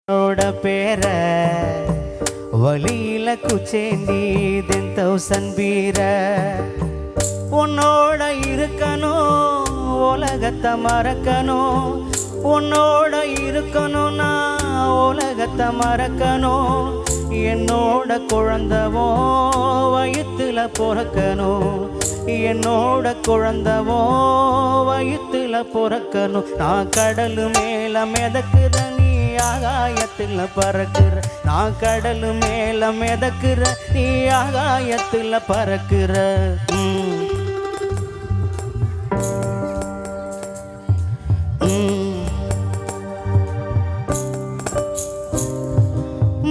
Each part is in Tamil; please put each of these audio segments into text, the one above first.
உன்னோட பேர வழியில குச்சேந்தி 10,000 வீர உன்னோட இருக்கணும், உலகத்தை மறக்கணும். உன்னோட இருக்கணும், நான் உலகத்தை மறக்கணும். என்னோட குழந்தவோ வயிற்றுல பிறக்கணும், என்னோட குழந்தவோ வயிற்றுல பிறக்கணும். நான் கடல் மேல மிதக்குற, நீ ஆகாயத்தில் பறக்குற. நான் கடல் மேல மிதக்குற, நீ ஆகாயத்தில் பறக்குற.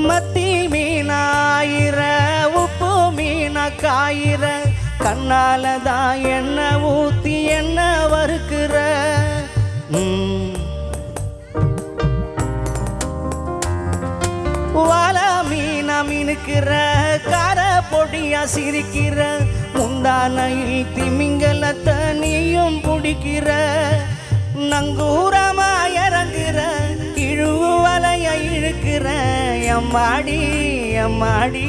மத்தி மீனாயிர, உப்பு மீன காயிர, கண்ணாலதான் என்ன ஊத்தி என்ன வறுக்கிற. வாழ மீன மீனுக்கிற, கார பொடியா சிரிக்கிற. முந்தானையில் திமிங்கலத்தை நீயும் பிடிக்கிற. நங்கூரமா இறங்குற, இழுவு வலைய இழுக்கிற. எம்மாடி எம்மாடி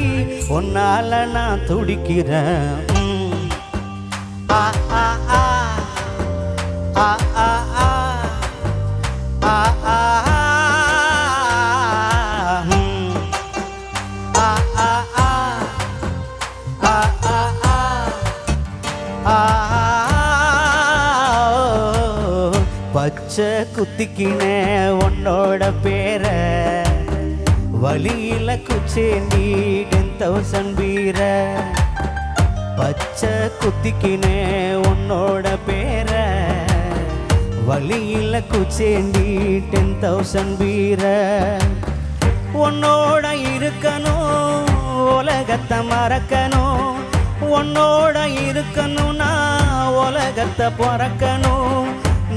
உன்னால நான் துடிக்கிறேன். ஆ ஆ ஆ ஆ ஆ ஆ ஆ ஆ பச்சை குத்திக்கினே உன்னோட பேர வழியில குச்சேந்தி 10,000 வீர. பச்சை குத்திக்கினே உன்னோட பேர வழியில குச்சேந்தி 10,000 வீர. உன்னோட இருக்கணும், உலகத்தை மறக்கணும். உன்னோட இருக்கணும்னா உலகத்தை பிறக்கணும்.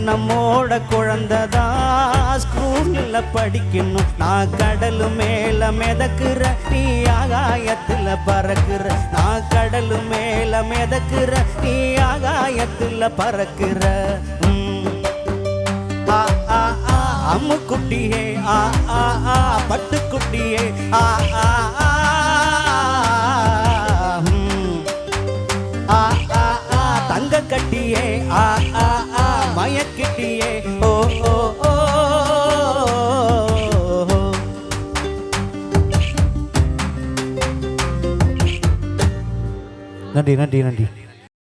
நம்மோட குழந்தைதான் ஸ்கூல்ல படிக்கணும். நான் கடல் மேல மிதக்குற, நீ ஆகாயத்துல பறக்குற. நான் கடல் மேல மிதக்குற, நீ ஆகாயத்துல பறக்குற. ஆ ஆ ஆ அம்முக்குட்டியே, ஆ ஆ ஆ பட்டுக்குட்டியே, ஆ ஆ ஆ ஆ ஆ ஆ தங்க கட்டியே, ஆ ஆ ஆ மயக்கிட்டியே, ஓ ஓ ஓ. நன்றி நன்றி நன்றி.